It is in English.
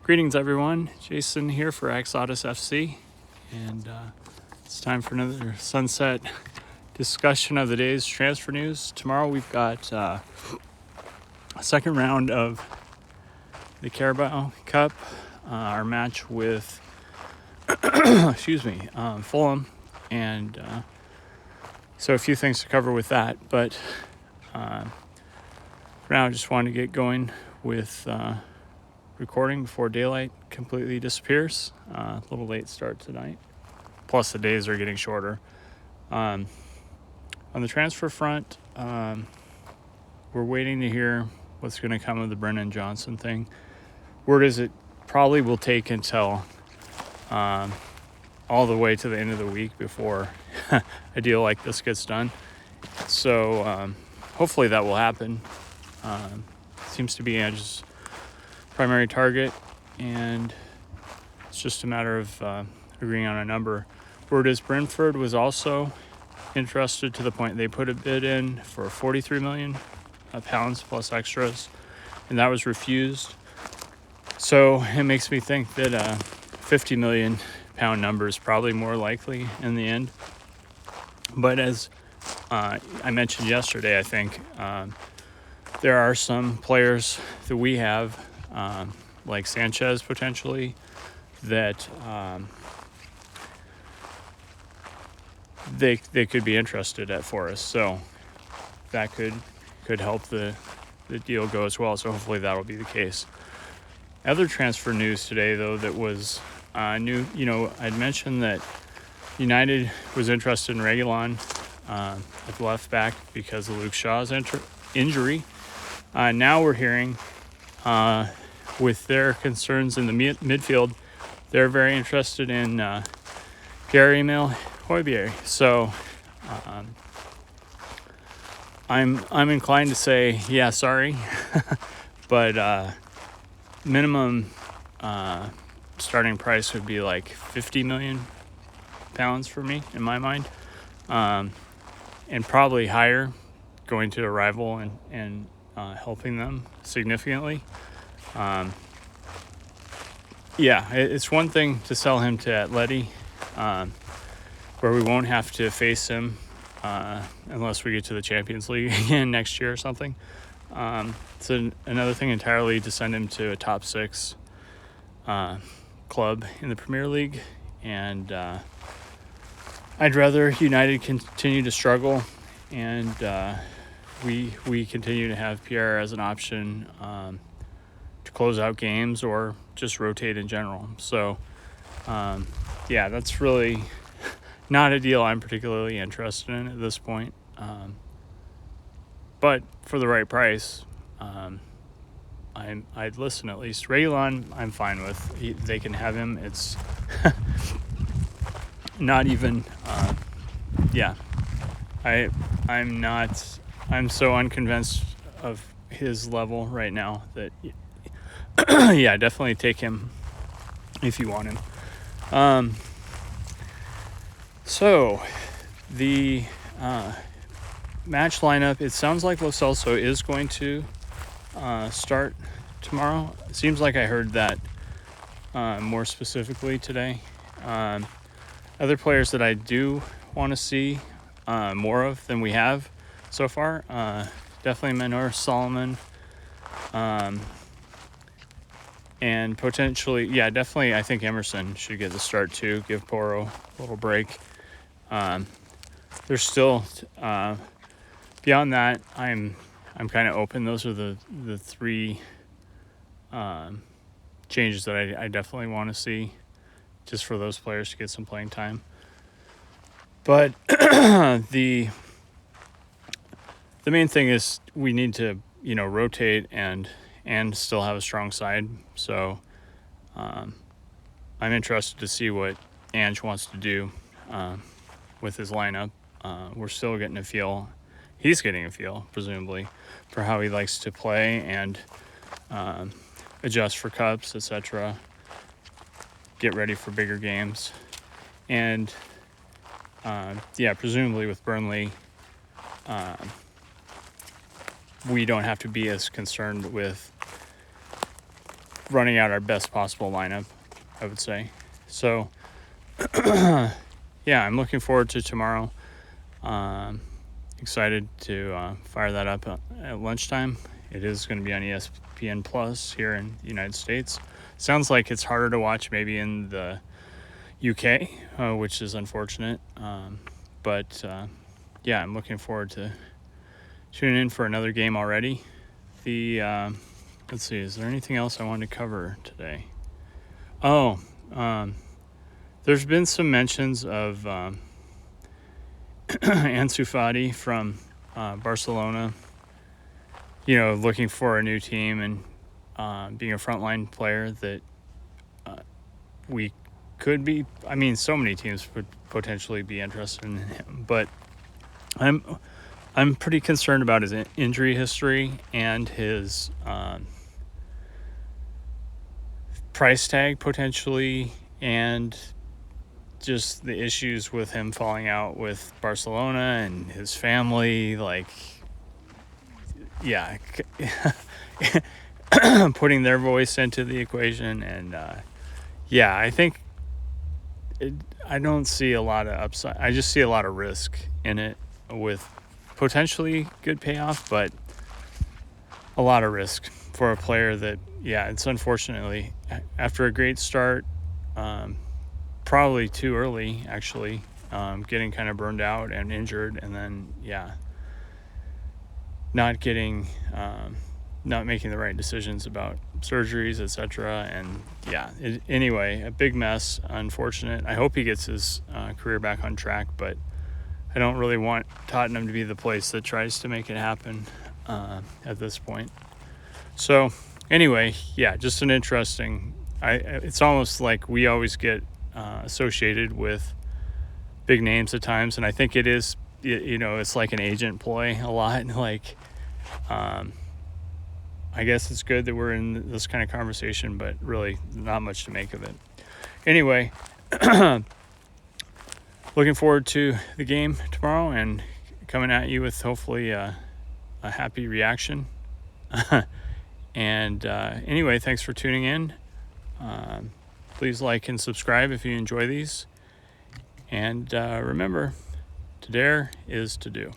Greetings, everyone. Jason here for AxodysFC, and it's time for another sunset discussion of the day's transfer news. Tomorrow we've got a second round of the Carabao Cup, our match with Fulham, and so a few things to cover with that. But for now, I just wanted to get going with recording before daylight completely disappears. A little late start tonight. Plus the days are getting shorter. On the transfer front, we're waiting to hear what's going to come of the Brennan Johnson thing. Word is it probably will take until all the way to the end of the week before a deal like this gets done. So hopefully that will happen. Seems to be Ange's primary target, and it's just a matter of agreeing on a number. Word is Brentford was also interested to the point they put a bid in for 43 million pounds plus extras, and that was refused. So it makes me think that a 50 million pound number is probably more likely in the end. But as I mentioned yesterday, I think there are some players that we have, like Sanchez potentially, that they could be interested at for us. So that could help the deal go as well. So hopefully that'll be the case. Other transfer news today, though, that was new. I'd mentioned that United was interested in Reguilon at the left back because of Luke Shaw's injury. Now we're hearing, with their concerns in the midfield, they're very interested in Pierre-Emile Højbjerg. So I'm inclined to say, yeah, sorry, but minimum starting price would be like 50 million pounds for me, in my mind, and probably higher, going to a rival and helping them significantly. It's one thing to sell him to Atleti, where we won't have to face him unless we get to the Champions League again next year or something. It's another thing entirely to send him to a top 6 club in the Premier League, and I'd rather United continue to struggle and we continue to have Pierre as an option to close out games or just rotate in general. So that's really not a deal I'm particularly interested in at this point. But for the right price, I'd listen at least. Reguilon, I'm fine with. They can have him. It's not even. I'm so unconvinced of his level right now that, definitely take him if you want him. So the match lineup, it sounds like Lo Celso is going to start tomorrow. It seems like I heard that more specifically today. Other players that I do want to see more of than we have so far, definitely Manor Solomon, and potentially, definitely I think Emerson should get the start too, give Porro a little break. There's still beyond that, I'm kind of open. Those are the 3 changes that I definitely want to see, just for those players to get some playing time. But the main thing is we need to rotate and still have a strong side. So I'm interested to see what Ange wants to do with his lineup. We're still getting a feel. He's getting a feel, presumably, for how he likes to play and adjust for cups, etc. Get ready for bigger games. And presumably with Burnley, we don't have to be as concerned with running out our best possible lineup, I would say. So, yeah, I'm looking forward to tomorrow. Excited to fire that up at lunchtime. It is going to be on ESPN Plus here in the United States. Sounds like it's harder to watch maybe in the UK, which is unfortunate. But yeah, I'm looking forward to tuning in for another game already. Let's see, is there anything else I wanted to cover today? Oh, there's been some mentions of Ansu Fati from Barcelona, looking for a new team and being a frontline player that we could be. I mean, so many teams would potentially be interested in him, but I'm pretty concerned about his injury history and his price tag potentially, and just the issues with him falling out with Barcelona and his family, putting their voice into the equation. And I think I don't see a lot of upside. I just see a lot of risk in it, with potentially good payoff, but a lot of risk for a player that, it's unfortunately, after a great start, probably too early, actually, getting kind of burned out and injured, and then, not making the right decisions about surgeries, etc. And anyway, a big mess, unfortunate. I hope he gets his career back on track, but I don't really want Tottenham to be the place that tries to make it happen at this point. So anyway, just an interesting, it's almost like we always get associated with big names at times, and I think it is, it's like an agent ploy a lot. I guess it's good that we're in this kind of conversation, but really not much to make of it. Anyway, looking forward to the game tomorrow and coming at you with hopefully a happy reaction. And anyway, thanks for tuning in. Please like and subscribe if you enjoy these. And remember, to dare is to do.